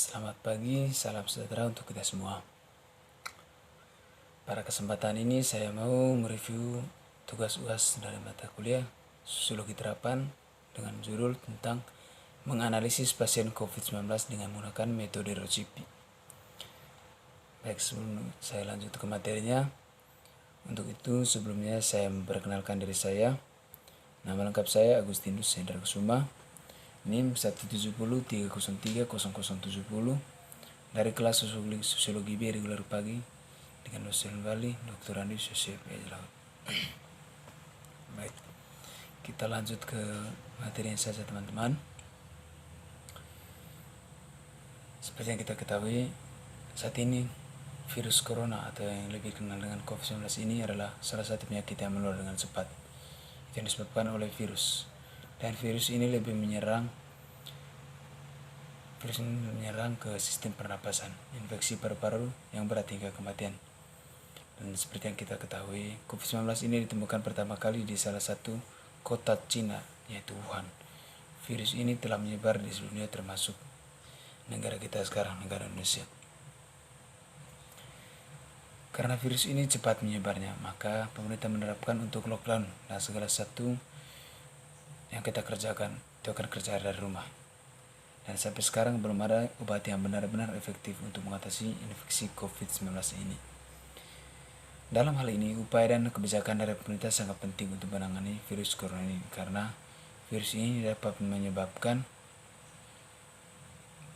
Selamat pagi, salam sejahtera untuk kita semua. Pada kesempatan ini saya mau mereview tugas UAS dari mata kuliah Sosiologi Terapan dengan judul tentang menganalisis pasien COVID-19 dengan menggunakan metode ROCP. Baik, sebelum saya lanjut ke materinya, untuk itu sebelumnya saya memperkenalkan diri saya. Nama lengkap saya Agustinus Hendra Kusuma, NIM 170303070 dari kelas Sosiologi B reguler pagi dengan dosen Bali Dr. Andi Yosef Ejlaut. Baik, kita lanjut ke materi yang saja teman-teman. Seperti yang kita ketahui, saat ini virus corona atau yang lebih dikenal dengan COVID-19 ini adalah salah satu penyakit yang menular dengan cepat yang disebabkan oleh virus. Dan virus ini menyerang ke sistem pernapasan, infeksi paru-paru yang berat hingga kematian. Dan seperti yang kita ketahui, COVID-19 ini ditemukan pertama kali di salah satu kota Cina, yaitu Wuhan. Virus ini telah menyebar di seluruh dunia termasuk negara kita sekarang, negara Indonesia. Karena virus ini cepat menyebarnya, maka pemerintah menerapkan untuk lockdown dan segala satu yang kita kerjakan itu akan kerja dari rumah. Dan sampai sekarang belum ada obat yang benar-benar efektif untuk mengatasi infeksi COVID-19 ini. Dalam hal ini, upaya dan kebijakan dari pemerintah sangat penting untuk menangani virus corona ini, karena virus ini dapat menyebabkan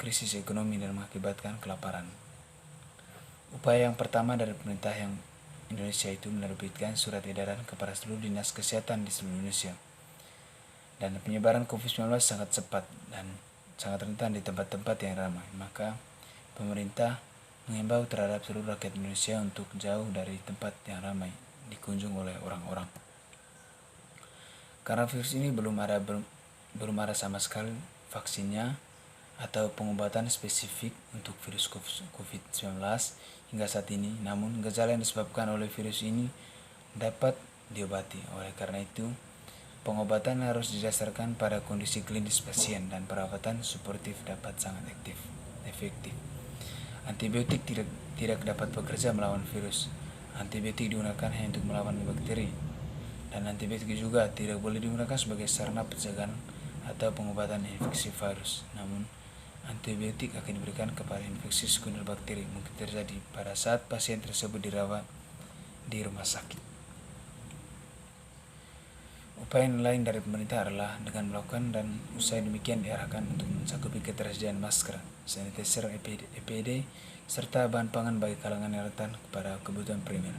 krisis ekonomi dan mengakibatkan kelaparan. Upaya yang pertama dari pemerintah yang Indonesia itu menerbitkan surat edaran kepada seluruh dinas kesehatan di seluruh Indonesia. Dan penyebaran COVID-19 sangat cepat dan sangat rentan di tempat-tempat yang ramai, maka pemerintah mengimbau terhadap seluruh rakyat Indonesia untuk jauh dari tempat yang ramai dikunjung oleh orang-orang. Karena virus ini belum ada sama sekali vaksinnya atau pengobatan spesifik untuk virus COVID-19 hingga saat ini, namun gejala yang disebabkan oleh virus ini dapat diobati. Oleh karena itu, pengobatan harus didasarkan pada kondisi klinis pasien dan perawatan suportif dapat sangat efektif. Antibiotik tidak dapat bekerja melawan virus. Antibiotik digunakan hanya untuk melawan bakteri. Dan antibiotik juga tidak boleh digunakan sebagai sarana pencegahan atau pengobatan infeksi virus. Namun, antibiotik akan diberikan kepada infeksi sekunder bakteri mungkin terjadi pada saat pasien tersebut dirawat di rumah sakit. Upaya lain dari pemerintah adalah dengan melakukan dan usaha demikian diarahkan untuk mencakupi ketersediaan masker, sanitizer, APD, serta bahan pangan bagi kalangan yang rentan kepada kebutuhan primer.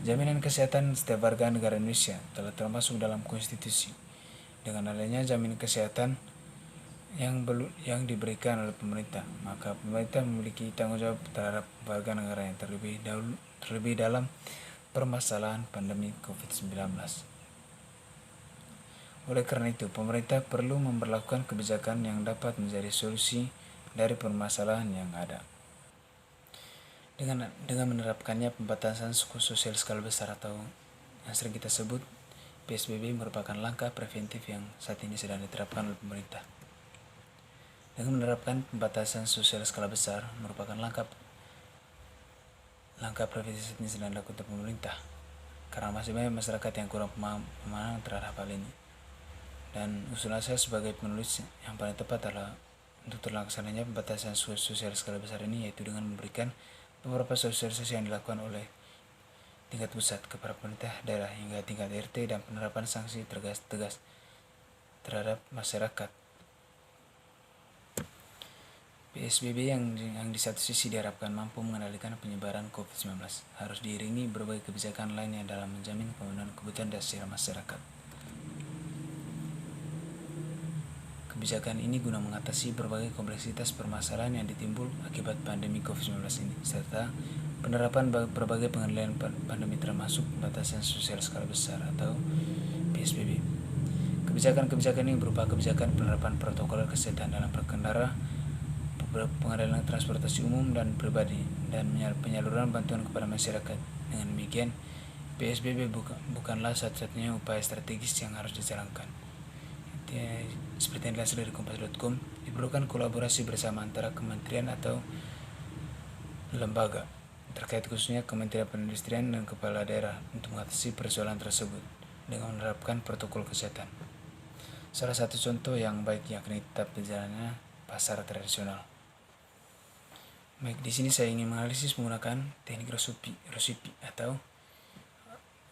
Jaminan kesehatan setiap warga negara Indonesia telah termasuk dalam konstitusi. Dengan adanya jaminan kesehatan yang diberikan oleh pemerintah, maka pemerintah memiliki tanggung jawab terhadap warga negara yang terlebih dalam permasalahan pandemi COVID-19. Oleh karena itu, pemerintah perlu memperlakukan kebijakan yang dapat menjadi solusi dari permasalahan yang ada. Dengan menerapkannya pembatasan sosial skala besar atau yang sering kita sebut PSBB merupakan langkah preventif yang saat ini sedang diterapkan oleh pemerintah. Dengan menerapkan pembatasan sosial skala besar merupakan langkah preventif ini sedang dilakukan pemerintah, karena masih banyak masyarakat yang kurang pemahaman terhadap hal ini. Dan usulan saya sebagai penulis yang paling tepat adalah untuk terlaksananya pembatasan sosial skala besar ini, yaitu dengan memberikan beberapa sosialisasi yang dilakukan oleh tingkat pusat kepada pemerintah daerah hingga tingkat RT dan penerapan sanksi tegas terhadap masyarakat. PSBB yang di satu sisi diharapkan mampu mengendalikan penyebaran COVID-19 harus diiringi berbagai kebijakan lainnya dalam menjamin pemenuhan kebutuhan dasar masyarakat. Kebijakan ini guna mengatasi berbagai kompleksitas permasalahan yang ditimbul akibat pandemi COVID-19 ini, serta penerapan berbagai pengendalian pandemi termasuk pembatasan sosial skala besar atau PSBB. Kebijakan-kebijakan ini berupa kebijakan penerapan protokol kesehatan dalam berkendara, pengendalian transportasi umum dan pribadi, dan penyaluran bantuan kepada masyarakat. Dengan demikian, PSBB bukanlah satu-satunya upaya strategis yang harus dijalankan. seperti yang dilansir dari kompas.com, diperlukan kolaborasi bersama antara kementerian atau lembaga terkait, khususnya Kementerian Perindustrian dan kepala daerah, untuk mengatasi persoalan tersebut dengan menerapkan protokol kesehatan. Salah satu contoh yang baik yakni tetap berjalannya pasar tradisional. Baik, di sini saya ingin menganalisis menggunakan teknik Rosipi atau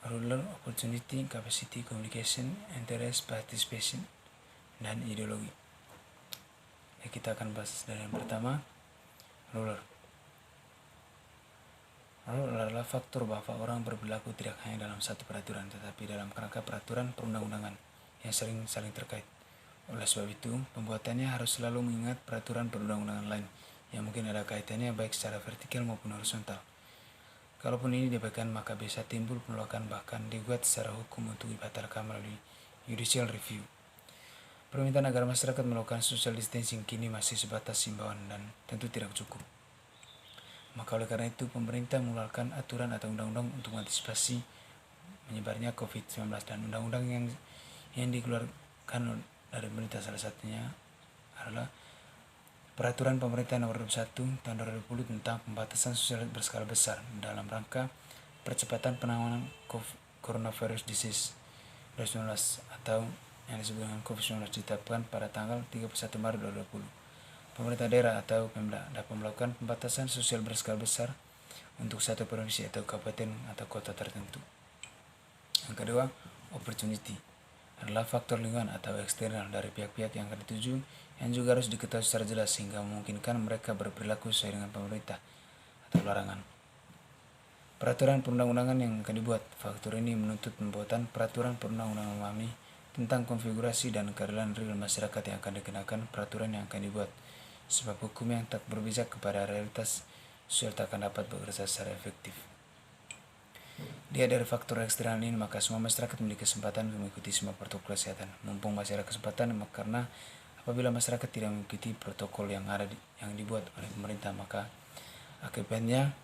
Ruler, Opportunity, Capacity, Communication, Interest, Participation, dan Ideologi. Kita akan bahas dari yang pertama, Ruler. Ruler adalah faktor bahwa orang berperilaku tidak hanya dalam satu peraturan, tetapi dalam kerangka peraturan perundang-undangan yang saling terkait. Oleh sebab itu, pembuatannya harus selalu mengingat peraturan perundang-undangan lain yang mungkin ada kaitannya baik secara vertikal maupun horizontal. Kalaupun ini diabaikan, maka bisa timbul penolakan, bahkan digugat secara hukum untuk dibatalkan melalui judicial review. Permintaan agar masyarakat melakukan social distancing kini masih sebatas himbauan dan tentu tidak cukup. Maka oleh karena itu, pemerintah mengeluarkan aturan atau undang-undang untuk mengantisipasi menyebarnya COVID-19, dan undang-undang yang dikeluarkan dari pemerintah salah satunya adalah Peraturan Pemerintah Nomor 21 Tahun 2020 tentang pembatasan sosial berskala besar dalam rangka percepatan penanganan coronavirus disease 2019 atau yang disebut dengan COVID-19 ditetapkan pada tanggal 31 Maret 2020. Pemerintah daerah atau Pemda dapat melakukan pembatasan sosial berskala besar untuk satu provinsi atau kabupaten atau kota tertentu. Yang kedua, opportunity adalah faktor lingkungan atau eksternal dari pihak-pihak yang akan dituju yang juga harus diketahui secara jelas sehingga memungkinkan mereka berperilaku sesuai dengan pemerintah atau larangan. Peraturan perundang-undangan yang akan dibuat. Faktor ini menuntut pembuatan peraturan perundang-undangan memahami tentang konfigurasi dan keadilan real masyarakat yang akan dikenakan peraturan yang akan dibuat, sebab hukum yang tak berpijak kepada realitas sosial tak akan dapat bekerja secara efektif. Dia dari faktor eksternal ini, maka semua masyarakat memiliki kesempatan untuk mengikuti semua protokol kesehatan. Mumpung masih ada kesempatan, karena apabila masyarakat tidak mengikuti protokol yang dibuat oleh pemerintah, maka akibatnya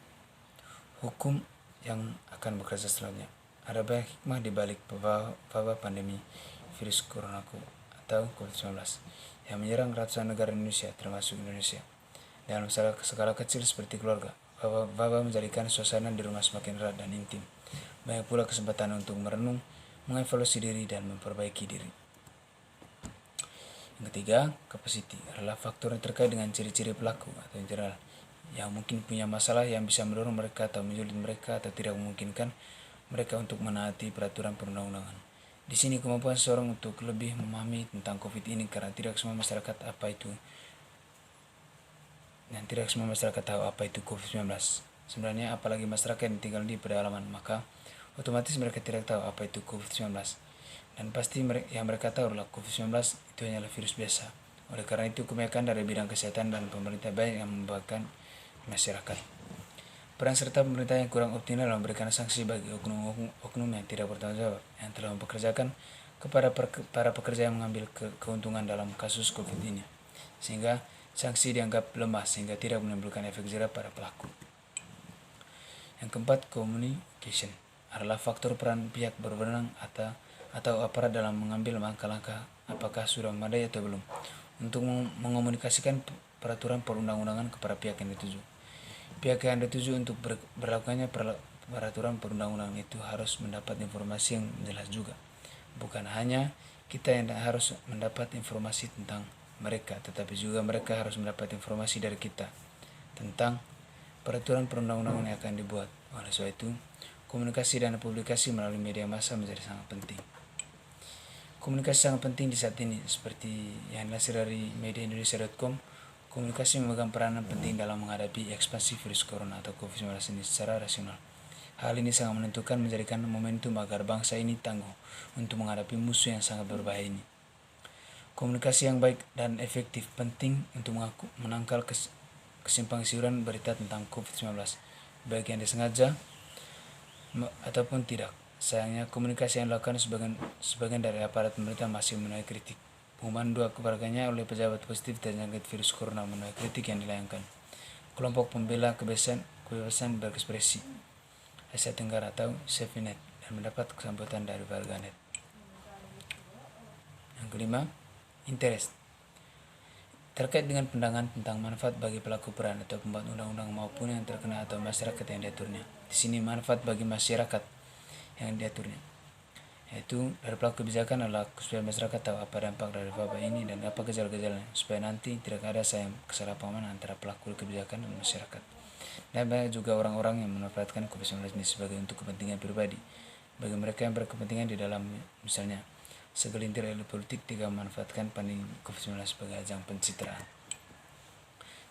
hukum yang akan bekerja selanjutnya. Ada banyak hikmah di balik wabah pandemi virus corona atau COVID-19 yang menyerang ratusan negara Indonesia, termasuk Indonesia. Dalam skala kecil seperti keluarga, wabah menjadikan suasana di rumah semakin erat dan intim. Banyak pula kesempatan untuk merenung, mengevaluasi diri, dan memperbaiki diri. Yang ketiga, capacity adalah faktor yang terkait dengan ciri-ciri pelaku atau internal yang mungkin punya masalah yang bisa mendorong mereka atau menyulit mereka atau tidak memungkinkan mereka untuk menaati peraturan perundang-undangan. Di sini kemampuan seseorang untuk lebih memahami tentang COVID ini, karena tidak semua masyarakat tahu apa itu COVID-19. Sebenarnya apalagi masyarakat yang tinggal di pedalaman, maka otomatis mereka tidak tahu apa itu COVID-19. Dan pasti yang mereka tahu adalah COVID-19 itu hanyalah virus biasa. Oleh karena itu, kebanyakan dari bidang kesehatan dan pemerintah banyak yang membahayakan masyarakat. Peran serta pemerintah yang kurang optimal dalam memberikan sanksi bagi oknum yang tidak bertanggung jawab, yang telah mempekerjakan kepada para pekerja yang mengambil keuntungan dalam kasus COVID ini, sehingga sanksi dianggap lemah sehingga tidak menimbulkan efek jerah pada pelaku. Yang keempat, communication adalah faktor peran pihak berwenang atau aparat dalam mengambil langkah-langkah apakah sudah memadai atau belum untuk mengomunikasikan peraturan perundang-undangan kepada pihak yang dituju. Pihak yang dituju untuk berlakukannya peraturan perundang-undangan itu harus mendapat informasi yang jelas juga. Bukan hanya kita yang harus mendapat informasi tentang mereka, tetapi juga mereka harus mendapat informasi dari kita tentang peraturan perundang-undangan yang akan dibuat. Oleh sebab itu, komunikasi dan publikasi melalui media massa menjadi sangat penting. Komunikasi sangat penting di saat ini, seperti yang dilansir dari mediaindonesia.com. Komunikasi memegang peranan penting dalam menghadapi ekspansi virus corona atau COVID-19 ini secara rasional. Hal ini sangat menentukan, menjadikan momentum agar bangsa ini tangguh untuk menghadapi musuh yang sangat berbahaya ini. Komunikasi yang baik dan efektif penting untuk menangkal kesimpang siuran berita tentang COVID-19, baik yang disengaja ataupun tidak. Sayangnya, komunikasi yang dilakukan sebagian dari aparat pemerintah masih menuai kritik. Pengumuman 2 keluarganya oleh pejabat positif terjangkit virus corona menuai kritik yang dilayangkan kelompok pembela kebebasan berekspresi Asia Tenggara atau SafeNet dan mendapat kesambutan dari warganet. Yang kelima, interest. Terkait dengan pandangan tentang manfaat bagi pelaku peran atau pembuat undang-undang maupun yang terkena atau masyarakat yang diaturnya. Di sini manfaat bagi masyarakat yang diaturnya, yaitu dari pelaku kebijakan adalah supaya masyarakat tahu apa dampak dari wabah ini dan apa gejala-gejalanya, supaya nanti tidak ada kesalahpahaman antara pelaku kebijakan dan masyarakat. Dan banyak juga orang-orang yang memanfaatkan COVID-19 ini sebagai untuk kepentingan pribadi. Bagi mereka yang berkepentingan di dalam, misalnya segelintir elit politik tidak memanfaatkan pandemi COVID-19 sebagai ajang pencitraan.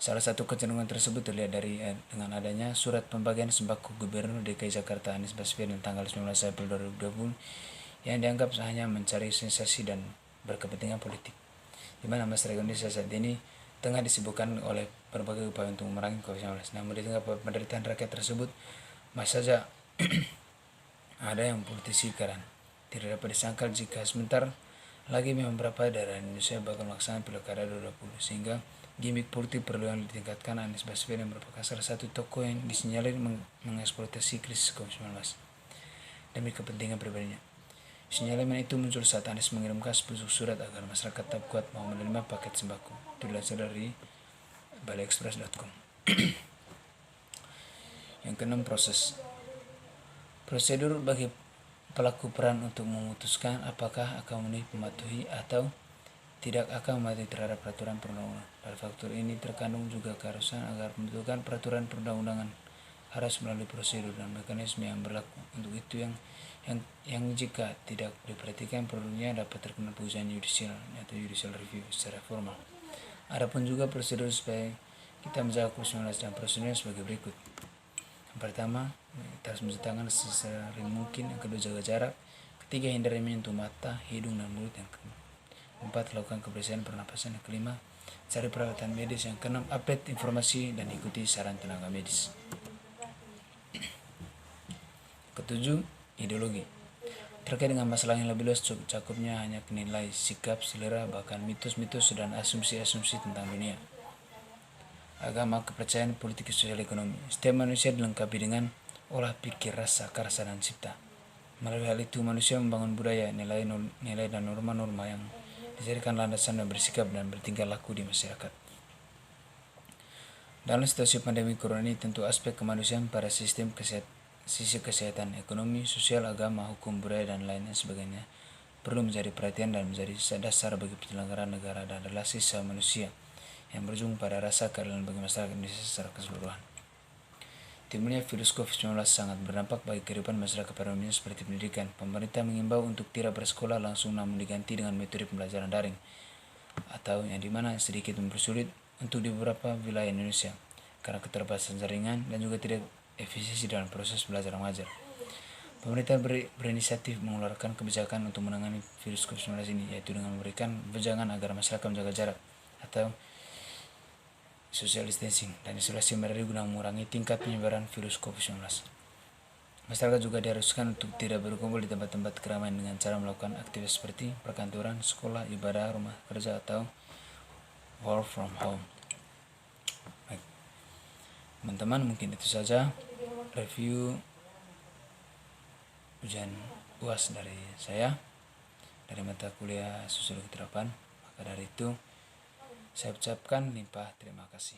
Salah satu kecenderungan tersebut terlihat dari dengan adanya surat pembagian sembako Gubernur DKI Jakarta Anies Baswedan tanggal 19 April 2020 yang dianggap hanya mencari sensasi dan berkepentingan politik, di mana masyarakat Indonesia saat ini tengah disibukkan oleh berbagai upaya untuk memerangi COVID-19. Namun di tengah penderitaan rakyat tersebut, masih saja ada yang politisi karena tidak dapat disangkal jika sebentar lagi memang beberapa daerah Indonesia bakal melaksanakan pilkada 2020, sehingga gimmick politik perlu yang ditingkatkan. Anies Baswedan merupakan salah satu tokoh yang disinyalir mengeksploitasi krisis COVID-19 demi kepentingan pribadinya. Sinyalemen itu muncul saat Anies mengirimkan 10 surat agar masyarakat tetap kuat mau menerima paket sembako. Itu dilansir dari baliexpress.com. Yang keenam, prosedur bagi pelaku peran untuk memutuskan apakah akan mematuhi atau tidak akan mematuhi terhadap peraturan perundang-undangan. Pada faktor ini terkandung juga keharusan agar pembentukan peraturan perundang-undangan harus melalui prosedur dan mekanisme yang berlaku. Untuk itu yang jika tidak diperhatikan produknya dapat terkena putusan yudisial atau judicial review secara formal. Adapun juga prosedur supaya kita menjaga COVID-19 dan prosedurnya sebagai berikut. Yang pertama, kita harus mencuci tangan sesering mungkin. Yang kedua, jaga jarak. Ketiga, hindari menyentuh mata, hidung, dan mulut. Yang keempat, lakukan kebersihan pernapasan. Yang kelima, cari perawatan medis. Yang keenam, update informasi dan ikuti saran tenaga medis. Ketujuh, ideologi. Terkait dengan masalah yang lebih luas, cakupnya hanya nilai, sikap, selera, bahkan mitos-mitos dan asumsi-asumsi tentang dunia, agama, kepercayaan, politik, sosial, ekonomi. Setiap manusia dilengkapi dengan olah pikir, rasa, karsa, dan cipta. Melalui hal itu, manusia membangun budaya, nilai dan norma-norma yang dijadikan landasan dan bersikap dan bertingkah laku di masyarakat. Dalam situasi pandemi corona ini, tentu aspek kemanusiaan pada sisi kesehatan, ekonomi, sosial, agama, hukum, budaya, dan lainnya sebagainya perlu menjadi perhatian dan menjadi dasar bagi penyelenggaraan negara dan relasi sesama manusia yang berujung pada rasa keadilan bagi masyarakat Indonesia secara keseluruhan. Timbulnya virus COVID-19 sangat berdampak bagi kehidupan masyarakat pada umumnya seperti pendidikan. Pemerintah mengimbau untuk tidak bersekolah langsung namun diganti dengan metode pembelajaran daring, atau yang dimana sedikit mempersulit untuk di beberapa wilayah Indonesia karena keterbatasan jaringan dan juga tidak efisiensi dalam proses belajar mengajar. Pemerintah berinisiatif mengeluarkan kebijakan untuk menangani virus COVID-19 ini, yaitu dengan memberikan wejangan agar masyarakat menjaga jarak atau social distancing dan isolasi mandiri guna mengurangi tingkat penyebaran virus COVID-19. Masyarakat juga diharuskan untuk tidak berkumpul di tempat-tempat keramaian dengan cara melakukan aktivitas seperti perkantoran, sekolah, ibadah, rumah kerja, atau work from home. Baik, teman-teman, mungkin itu saja review ujian UAS dari saya dari mata kuliah Sosiologi Terapan. Maka dari itu saya ucapkan limpah terima kasih.